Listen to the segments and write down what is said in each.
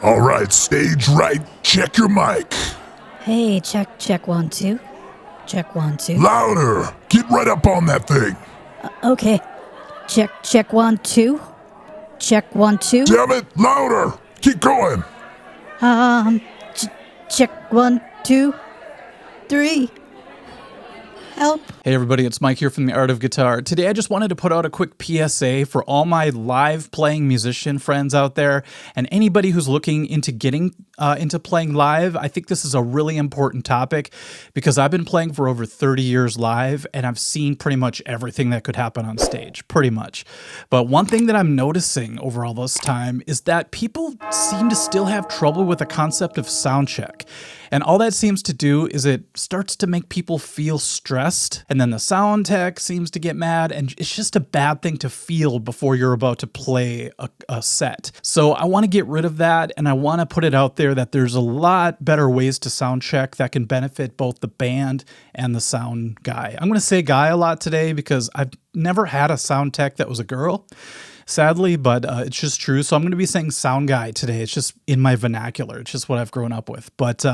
All right, stage right, check your mic. Hey, check 1 2. Check 1 2. Louder, get right up on that thing. Okay. Check 1 2. Check 1 2. Damn it, louder, keep going. Check 1 2 3. Help. Hey everybody, it's Mike here from The Art of Guitar. Today I just wanted to put out a quick PSA for all my live playing musician friends out there and anybody who's looking into getting into playing live. I think this is a really important topic because I've been playing for over 30 years live and I've seen pretty much everything that could happen on stage, pretty much. But one thing that I'm noticing over all this time is that people seem to still have trouble with the concept of sound check. And all that seems to do is it starts to make people feel stressed, and then the sound tech seems to get mad, and it's just a bad thing to feel before you're about to play a set. So I want to get rid of that, and I want to put it out there that there's a lot better ways to sound check that can benefit both the band and the sound guy. I'm going to say guy a lot today because I've never had a sound tech that was a girl, sadly, but it's just true. So I'm going to be saying sound guy today. It's just in my vernacular. It's just what I've grown up with. But,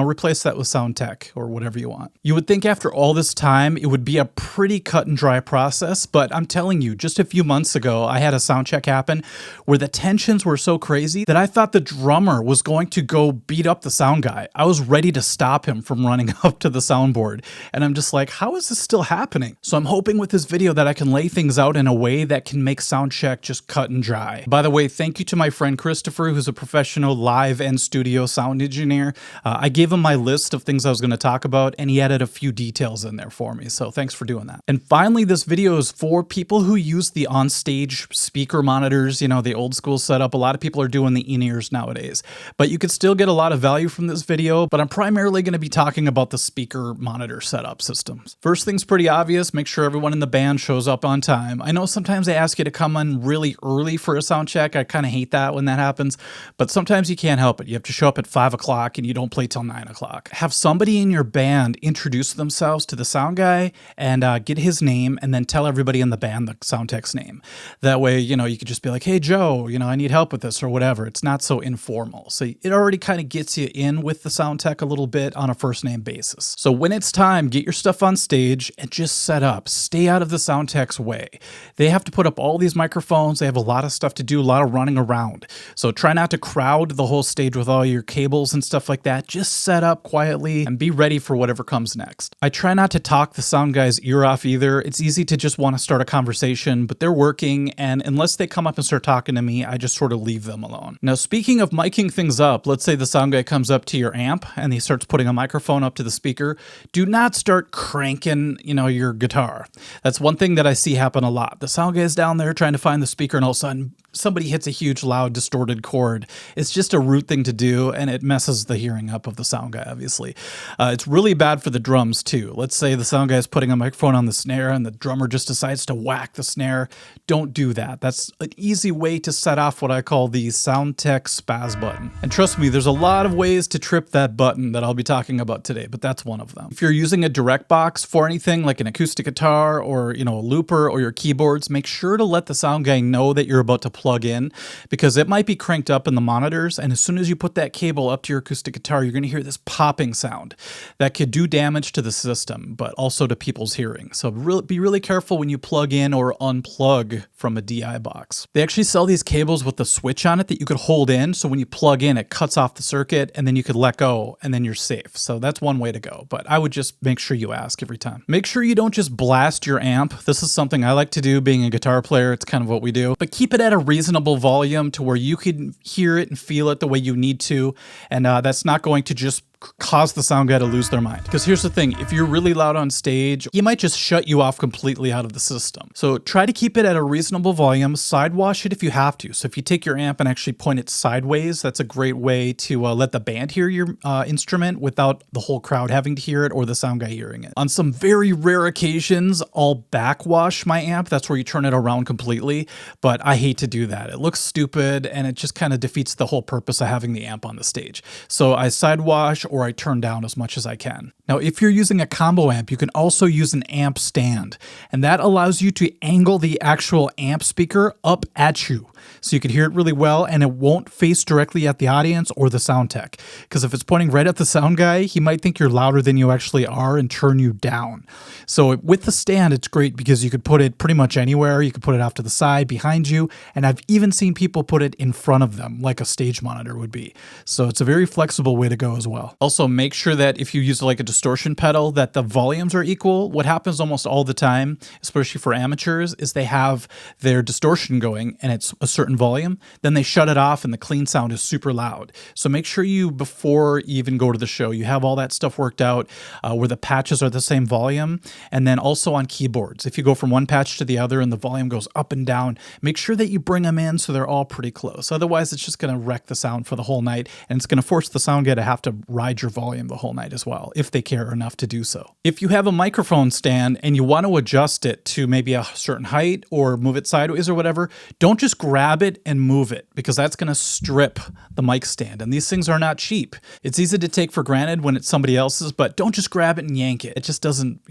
replace that with sound tech or whatever you want. You would think after all this time, it would be a pretty cut and dry process. But I'm telling you, just a few months ago, I had a sound check happen where the tensions were so crazy that I thought the drummer was going to go beat up the sound guy. I was ready to stop him from running up to the soundboard. And I'm just like, how is this still happening? So I'm hoping with this video that I can lay things out in a way that can make sound check just cut and dry. By the way, thank you to my friend Christopher, who's a professional live and studio sound engineer. I gave him my list of things I was going to talk about, and he added a few details in there for me, so thanks for doing that. And finally, this video is for people who use the on-stage speaker monitors, the old school setup. A lot of people are doing the in-ears nowadays, but you could still get a lot of value from this video, but I'm primarily going to be talking about the speaker monitor setup systems. First thing's pretty obvious, make sure everyone in the band shows up on time. I know sometimes they ask you to come on really early for a sound check. I kind of hate that when that happens, but sometimes you can't help it. You have to show up at 5 o'clock and you don't play till 9 o'clock. Have somebody in your band introduce themselves to the sound guy and get his name, and then tell everybody in the band the sound tech's name. That way, you could just be like, hey, Joe, I need help with this or whatever. It's not so informal. So it already kind of gets you in with the sound tech a little bit on a first name basis. So when it's time, get your stuff on stage and just set up. Stay out of the sound tech's way. They have to put up all these microphones. They have a lot of stuff to do, a lot of running around. So try not to crowd the whole stage with all your cables and stuff like that. Just set up quietly and be ready for whatever comes next. I try not to talk the sound guy's ear off either. It's easy to just want to start a conversation, but they're working, and unless they come up and start talking to me, I just sort of leave them alone. Now, speaking of miking things up, let's say the sound guy comes up to your amp and he starts putting a microphone up to the speaker. Do not start cranking, your guitar. That's one thing that I see happen a lot. The sound guy's down there trying to find the speaker, and all of a sudden somebody hits a huge, loud, distorted chord. It's just a rude thing to do, and it messes the hearing up of the sound guy, obviously. It's really bad for the drums, too. Let's say the sound guy is putting a microphone on the snare, and the drummer just decides to whack the snare. Don't do that. That's an easy way to set off what I call the sound tech spaz button. And trust me, there's a lot of ways to trip that button that I'll be talking about today, but that's one of them. If you're using a direct box for anything like an acoustic guitar or, a looper or your keyboards, make sure to let the sound guy know that you're about to plug in, because it might be cranked up in the monitors, and as soon as you put that cable up to your acoustic guitar, you're going to hear this popping sound that could do damage to the system, but also to people's hearing. So be really careful when you plug in or unplug from a DI box. They actually sell these cables with a switch on it that you could hold in, so when you plug in, it cuts off the circuit, and then you could let go, and then you're safe. So that's one way to go, but I would just make sure you ask every time. Make sure you don't just blast your amp. This is something I like to do being a guitar player. It's kind of what we do, but keep it at a reasonable volume to where you can hear it and feel it the way you need to, and that's not going to just cause the sound guy to lose their mind. Because here's the thing, if you're really loud on stage, he might just shut you off completely out of the system. So try to keep it at a reasonable volume, side wash it if you have to. So if you take your amp and actually point it sideways, that's a great way to let the band hear your instrument without the whole crowd having to hear it or the sound guy hearing it. On some very rare occasions, I'll backwash my amp. That's where you turn it around completely, but I hate to do that. It looks stupid and it just kind of defeats the whole purpose of having the amp on the stage. So I side wash or I turn down as much as I can. Now, if you're using a combo amp, you can also use an amp stand, and that allows you to angle the actual amp speaker up at you, so you can hear it really well, and it won't face directly at the audience or the sound tech. Because if it's pointing right at the sound guy, he might think you're louder than you actually are and turn you down. So with the stand, it's great because you could put it pretty much anywhere. You could put it off to the side, behind you, and I've even seen people put it in front of them, like a stage monitor would be. So it's a very flexible way to go as well. Also, make sure that if you use like a distortion pedal, that the volumes are equal. What happens almost all the time, especially for amateurs, is they have their distortion going and it's a certain volume, then they shut it off and the clean sound is super loud. So make sure you, before you even go to the show, you have all that stuff worked out where the patches are the same volume. And then also on keyboards, if you go from one patch to the other and the volume goes up and down, make sure that you bring them in so they're all pretty close. Otherwise, it's just going to wreck the sound for the whole night, and it's going to force the sound guy to have to ride your volume the whole night as well, if they care enough to do so. If you have a microphone stand and you want to adjust it to maybe a certain height or move it sideways or whatever, don't just grab it and move it, because that's going to strip the mic stand, and these things are not cheap. It's easy to take for granted when it's somebody else's, but don't just grab it and yank it. It just doesn't,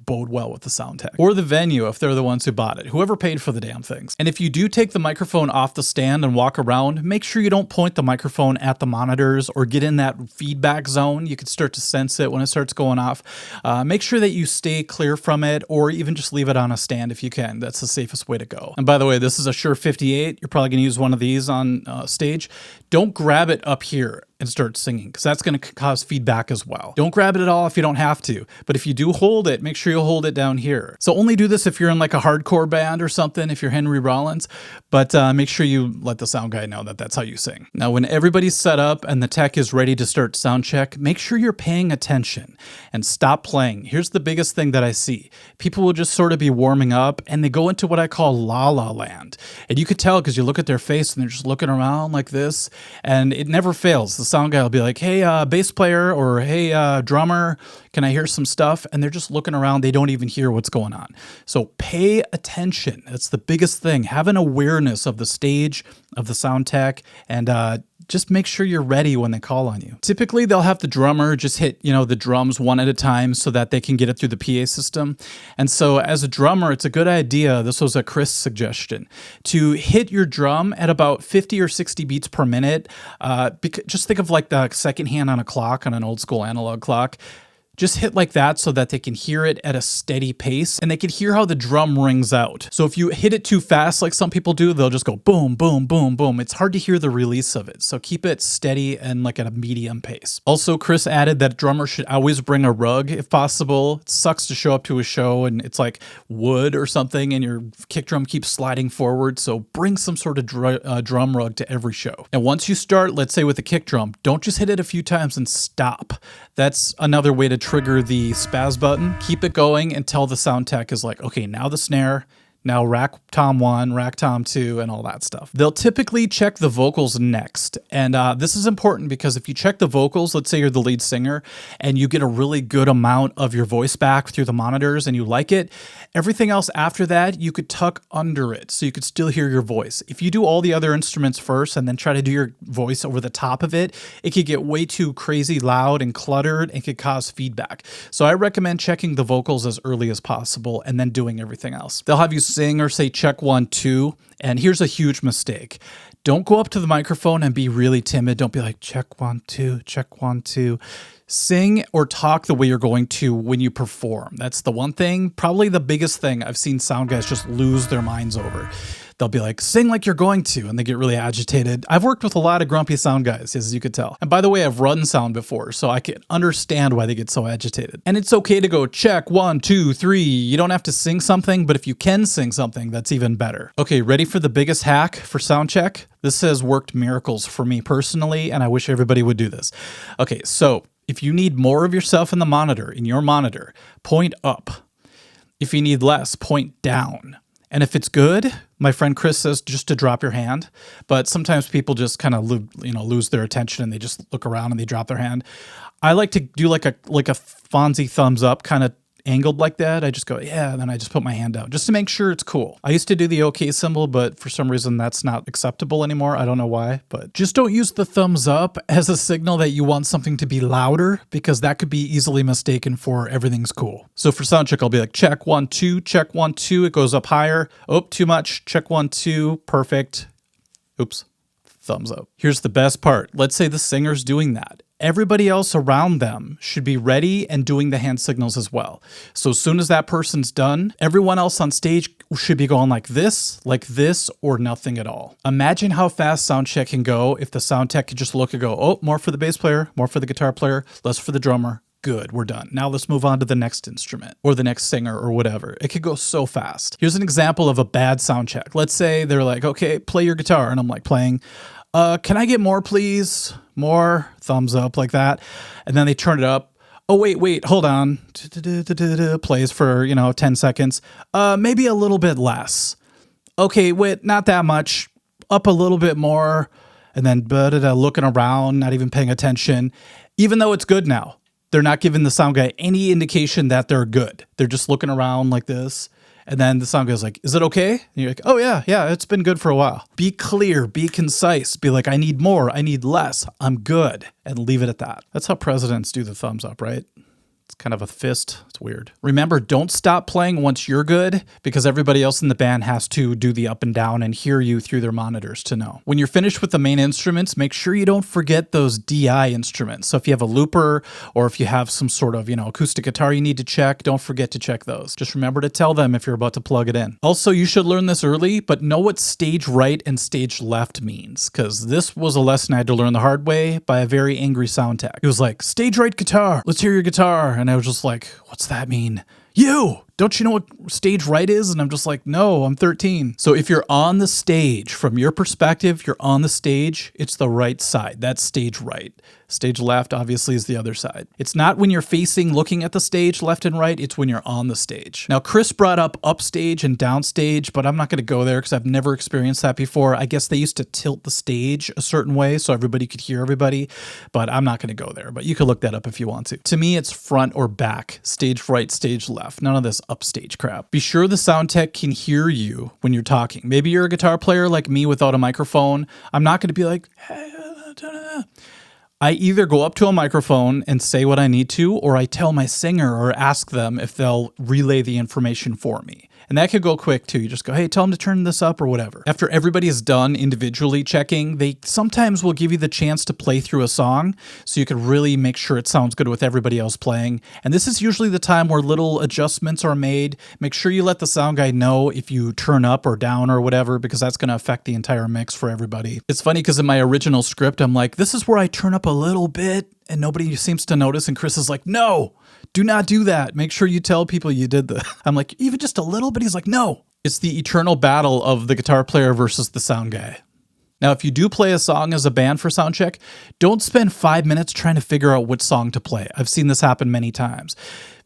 bode well with the sound tech or the venue if they're the ones who bought it, whoever paid for the damn things. And if you do take the microphone off the stand and walk around, make sure you don't point the microphone at the monitors or get in that feedback zone. You could start to sense it when it starts going off. Make sure that you stay clear from it, or even just leave it on a stand if you can. That's the safest way to go. And by the way, this is a Shure 58. You're probably going to use one of these on stage. Don't grab it up here and start singing, because that's going to cause feedback as well. Don't grab it at all if you don't have to, but if you do hold it, make sure you hold it down here. So only do this if you're in like a hardcore band or something, if you're Henry Rollins, but make sure you let the sound guy know that that's how you sing. Now, when everybody's set up and the tech is ready to start sound check, make sure you're paying attention and stop playing. Here's the biggest thing that I see. People will just sort of be warming up and they go into what I call la la land. And you could tell because you look at their face and they're just looking around like this, and it never fails. The sound guy will be like, hey, bass player, or hey, drummer, can I hear some stuff? And they're just looking around. They don't even hear what's going on. So pay attention. That's the biggest thing. Have an awareness of the stage, of the sound tech, and just make sure you're ready when they call on you. Typically, they'll have the drummer just hit, the drums one at a time so that they can get it through the PA system. And so as a drummer, it's a good idea, this was a Chris suggestion, to hit your drum at about 50 or 60 beats per minute. Just think of like the second hand on a clock, on an old school analog clock. Just hit like that so that they can hear it at a steady pace and they can hear how the drum rings out. So if you hit it too fast, like some people do, they'll just go boom, boom, boom, boom. It's hard to hear the release of it. So keep it steady and like at a medium pace. Also, Chris added that drummers should always bring a rug if possible. It sucks to show up to a show and it's like wood or something and your kick drum keeps sliding forward. So bring some sort of drum rug to every show. And once you start, let's say with a kick drum, don't just hit it a few times and stop. That's another way to trigger the spaz button. Keep it going until the sound tech is like, okay, now the snare, now rack tom 1, rack tom 2, and all that stuff. They'll typically check the vocals next. And this is important because if you check the vocals, let's say you're the lead singer and you get a really good amount of your voice back through the monitors and you like it, everything else after that, you could tuck under it so you could still hear your voice. If you do all the other instruments first and then try to do your voice over the top of it, it could get way too crazy loud and cluttered and could cause feedback. So I recommend checking the vocals as early as possible and then doing everything else. They'll have you sing or say check 1, 2, and here's a huge mistake. Don't go up to the microphone and be really timid. Don't be like check 1, 2, check 1, 2. Sing or talk the way you're going to when you perform. That's the one thing, probably the biggest thing I've seen sound guys just lose their minds over. They'll be like, sing like you're going to, and they get really agitated. I've worked with a lot of grumpy sound guys, as you could tell. And by the way, I've run sound before, so I can understand why they get so agitated. And it's okay to go check 1, 2, 3. You don't have to sing something, but if you can sing something, that's even better. Okay, ready for the biggest hack for sound check? This has worked miracles for me personally, and I wish everybody would do this. Okay, so if you need more of yourself in the monitor, in your monitor, point up. If you need less, point down. And if it's good, my friend Chris says just to drop your hand, but sometimes people just kind of lose their attention and they just look around and they drop their hand. I like to do like a Fonzie thumbs up kind of angled like that, I just go, yeah, and then I just put my hand out just to make sure it's cool. I used to do the OK symbol, but for some reason that's not acceptable anymore. I don't know why, but just don't use the thumbs up as a signal that you want something to be louder, because that could be easily mistaken for everything's cool. So for sound check, I'll be like, check 1, 2, check 1, 2. It goes up higher. Oh, too much. Check 1, 2. Perfect. Oops. Thumbs up. Here's the best part. Let's say the singer's doing that. Everybody else around them should be ready and doing the hand signals as well. So as soon as that person's done, everyone else on stage should be going like this, or nothing at all. Imagine how fast sound check can go if the sound tech could just look and go, oh, more for the bass player, more for the guitar player, less for the drummer. Good, we're done. Now let's move on to the next instrument or the next singer or whatever. It could go so fast. Here's an example of a bad sound check. Let's say they're like, okay, play your guitar. And I'm like playing, can I get more, please? More, thumbs up like that. And then they turn it up. Oh, wait, hold on. Plays for, 10 seconds. Maybe a little bit less. Okay, wait, not that much. Up a little bit more. And then looking around, not even paying attention. Even though it's good now. They're not giving the sound guy any indication that they're good. They're just looking around like this. And then the sound guy's like, is it okay? And you're like, oh yeah, it's been good for a while. Be clear, be concise. Be like, I need more, I need less, I'm good. And leave it at that. That's how presidents do the thumbs up, right? It's kind of a fist. It's weird. Remember, don't stop playing once you're good, because everybody else in the band has to do the up and down and hear you through their monitors to know. When you're finished with the main instruments, make sure you don't forget those DI instruments. So if you have a looper or if you have some sort of, acoustic guitar you need to check, don't forget to check those. Just remember to tell them if you're about to plug it in. Also, you should learn this early, but know what stage right and stage left means, because this was a lesson I had to learn the hard way by a very angry sound tech. He was like, stage right guitar, let's hear your guitar. And I was just like, what's that mean? Don't you know what stage right is? And I'm just like, no, I'm 13. So if you're on the stage, from your perspective, you're on the stage, it's the right side. That's stage right. Stage left, obviously, is the other side. It's not when you're facing, looking at the stage, left and right. It's when you're on the stage. Now, Chris brought up upstage and downstage, but I'm not going to go there because I've never experienced that before. I guess they used to tilt the stage a certain way so everybody could hear everybody, but I'm not going to go there. But you could look that up if you want to. To me, it's front or back, stage right, stage left. None of this upstage crap. Be sure the sound tech can hear you when you're talking. Maybe you're a guitar player like me without a microphone. I'm not going to be like, hey, I either go up to a microphone and say what I need to, or I tell my singer or ask them if they'll relay the information for me. And that could go quick too. You just go, hey, tell them to turn this up or whatever. After everybody is done individually checking, they sometimes will give you the chance to play through a song so you can really make sure it sounds good with everybody else playing. And this is usually the time where little adjustments are made. Make sure you let the sound guy know if you turn up or down or whatever, because that's going to affect the entire mix for everybody. It's funny because in my original script, I'm like, this is where I turn up a little bit and nobody seems to notice. And Chris is like, no, do not do that. Make sure you tell people you did that. I'm like, even just a little bit? He's like, no. It's the eternal battle of the guitar player versus the sound guy. Now, if you do play a song as a band for Soundcheck, don't spend 5 minutes trying to figure out which song to play. I've seen this happen many times.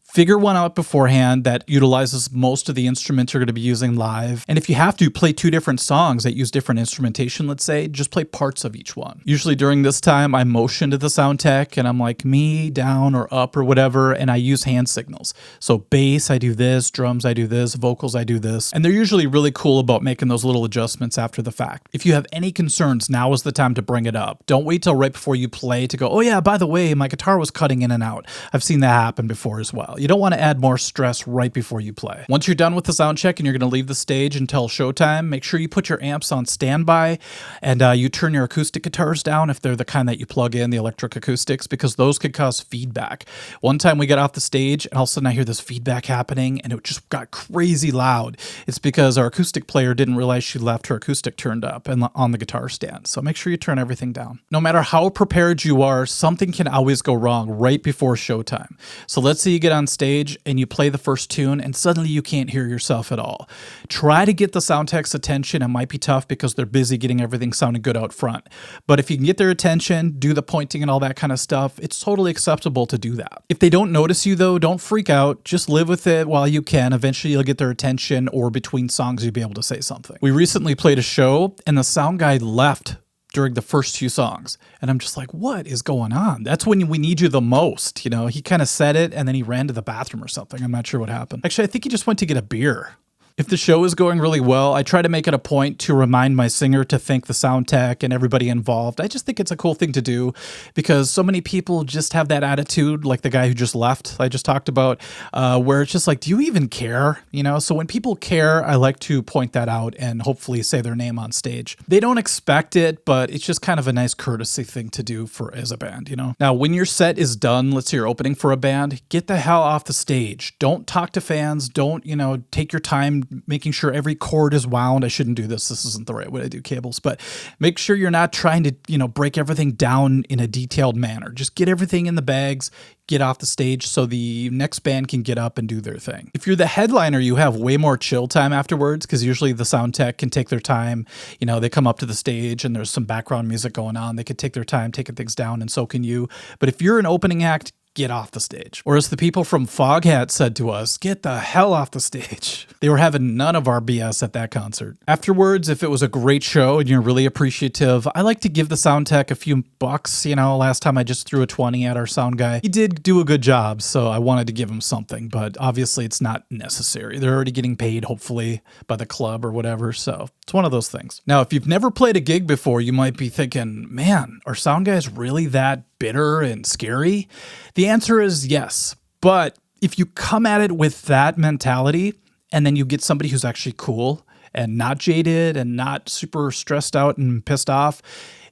Figure one out beforehand that utilizes most of the instruments you're going to be using live. And if you have to play 2 different songs that use different instrumentation, let's say, just play parts of each one. Usually during this time, I motion to the sound tech and I'm like me, down or up or whatever, and I use hand signals. So bass, I do this, drums, I do this, vocals, I do this. And they're usually really cool about making those little adjustments after the fact. If you have any concerns, now is the time to bring it up. Don't wait till right before you play to go, oh yeah, by the way, my guitar was cutting in and out. I've seen that happen before as well. You don't want to add more stress right before you play. Once you're done with the sound check and you're going to leave the stage until showtime, make sure you put your amps on standby and you turn your acoustic guitars down if they're the kind that you plug in, the electric acoustics, because those could cause feedback. One time we got off the stage and all of a sudden I hear this feedback happening and it just got crazy loud. It's because our acoustic player didn't realize she left her acoustic turned up and on the guitar stand. So make sure you turn everything down. No matter how prepared you are, something can always go wrong right before showtime. So let's say you get on stage and you play the first tune and suddenly you can't hear yourself at all. Try to get the sound tech's attention. It might be tough because they're busy getting everything sounding good out front. But if you can get their attention, do the pointing and all that kind of stuff, it's totally acceptable to do that. If they don't notice you though, don't freak out. Just live with it while you can. Eventually you'll get their attention, or between songs you'll be able to say something. We recently played a show and the sound guy left during the first few songs. And I'm just like, what is going on? That's when we need you the most. You know, he kind of said it and then he ran to the bathroom or something. I'm not sure what happened. Actually, I think he just went to get a beer. If the show is going really well, I try to make it a point to remind my singer to thank the sound tech and everybody involved. I just think it's a cool thing to do because so many people just have that attitude, like the guy who just left I just talked about, where it's just like, do you even care? You know, so when people care, I like to point that out and hopefully say their name on stage. They don't expect it, but it's just kind of a nice courtesy thing to do for as a band, you know? Now, when your set is done, let's say you're opening for a band, get the hell off the stage. Don't talk to fans. Don't, you know, take your time making sure every cord is wound. I shouldn't do this. This isn't the right way to do cables, but make sure you're not trying to, you know, break everything down in a detailed manner. Just get everything in the bags, get off the stage so the next band can get up and do their thing. If you're the headliner, you have way more chill time afterwards because usually the sound tech can take their time. You know, they come up to the stage and there's some background music going on. They could take their time taking things down, and so can you. But if you're an opening act, get off the stage. Or as the people from Foghat said to us, get the hell off the stage. They were having none of our BS at that concert. Afterwards, if it was a great show and you're really appreciative, I like to give the sound tech a few bucks. You know, last time I just threw a 20 at our sound guy. He did do a good job, so I wanted to give him something, but obviously it's not necessary. They're already getting paid, hopefully, by the club or whatever, so it's one of those things. Now, if you've never played a gig before, you might be thinking, man, are sound guys really that bitter and scary? The answer is yes. But if you come at it with that mentality and then you get somebody who's actually cool and not jaded and not super stressed out and pissed off,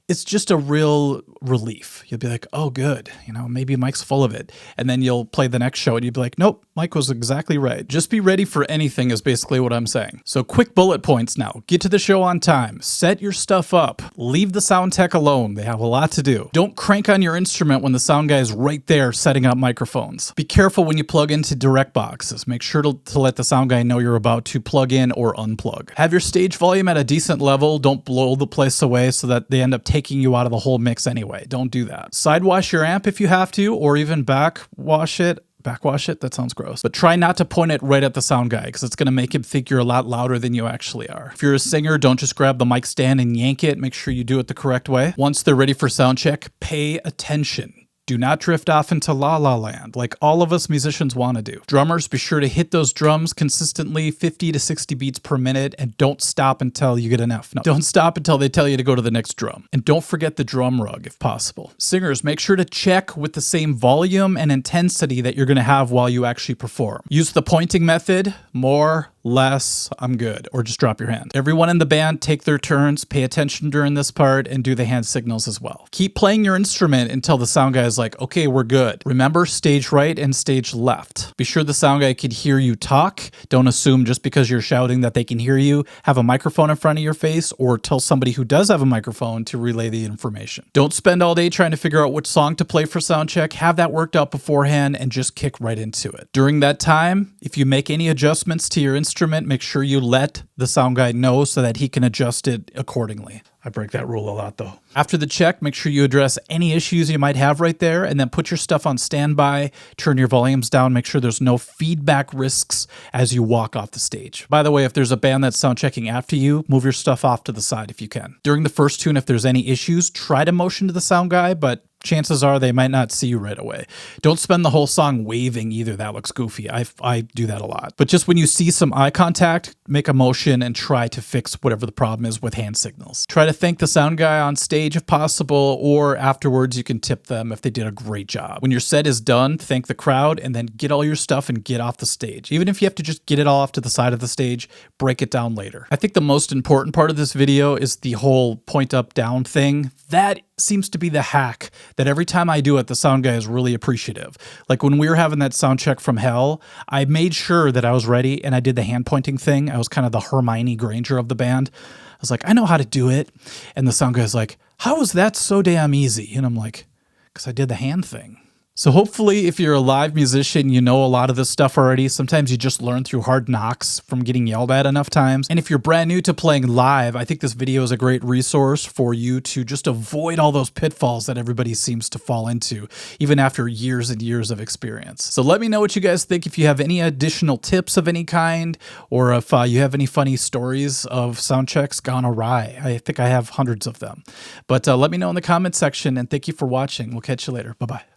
it's just a real relief. You'll be like, oh, good. You know, maybe Mike's full of it. And then you'll play the next show and you'll be like, nope, Mike was exactly right. Just be ready for anything is basically what I'm saying. So quick bullet points now. Get to the show on time. Set your stuff up. Leave the sound tech alone. They have a lot to do. Don't crank on your instrument when the sound guy is right there setting up microphones. Be careful when you plug into direct boxes. Make sure to let the sound guy know you're about to plug in or unplug. Have your stage volume at a decent level. Don't blow the place away so that they end up taking you out of the whole mix anyway. Don't do that. Side wash your amp if you have to, or even backwash it. Backwash it? That sounds gross. But try not to point it right at the sound guy because it's going to make him think you're a lot louder than you actually are. If you're a singer, don't just grab the mic stand and yank it. Make sure you do it the correct way. Once they're ready for sound check, pay attention. Do not drift off into la la land like all of us musicians want to do. Drummers, be sure to hit those drums consistently 50 to 60 beats per minute and don't stop until you get an F. No, don't stop until they tell you to go to the next drum. And don't forget the drum rug if possible. Singers, make sure to check with the same volume and intensity that you're going to have while you actually perform. Use the pointing method, more, less, I'm good, or just drop your hand. Everyone in the band take their turns, pay attention during this part, and do the hand signals as well. Keep playing your instrument until the sound guy is like, okay, we're good. Remember, stage right and stage left. Be sure the sound guy can hear you talk. Don't assume just because you're shouting that they can hear you. Have a microphone in front of your face, or tell somebody who does have a microphone to relay the information. Don't spend all day trying to figure out which song to play for sound check. Have that worked out beforehand and just kick right into it. During that time, if you make any adjustments to your instrument, make sure you let the sound guy know so that he can adjust it accordingly. I break that rule a lot though. After the check, make sure you address any issues you might have right there and then put your stuff on standby, turn your volumes down, make sure there's no feedback risks as you walk off the stage. By the way, if there's a band that's sound checking after you, move your stuff off to the side if you can. During the first tune, if there's any issues, try to motion to the sound guy, but chances are they might not see you right away. Don't spend the whole song waving either. That looks goofy. I do that a lot. But just when you see some eye contact, make a motion and try to fix whatever the problem is with hand signals. Try to thank the sound guy on stage if possible, or afterwards you can tip them if they did a great job. When your set is done, thank the crowd and then get all your stuff and get off the stage. Even if you have to just get it all off to the side of the stage, break it down later. I think the most important part of this video is the whole point up down thing. That seems to be the hack that every time I do it, the sound guy is really appreciative. Like when we were having that sound check from hell, I made sure that I was ready and I did the hand pointing thing. I was kind of the Hermione Granger of the band. I was like, I know how to do it. And the sound guy's like, how is that so damn easy? And I'm like, because I did the hand thing. So hopefully if you're a live musician, you know a lot of this stuff already. Sometimes you just learn through hard knocks from getting yelled at enough times. And if you're brand new to playing live, I think this video is a great resource for you to just avoid all those pitfalls that everybody seems to fall into, even after years and years of experience. So let me know what you guys think. If you have any additional tips of any kind, or if you have any funny stories of sound checks gone awry. I think I have hundreds of them. But let me know in the comment section, and thank you for watching. We'll catch you later. Bye-bye.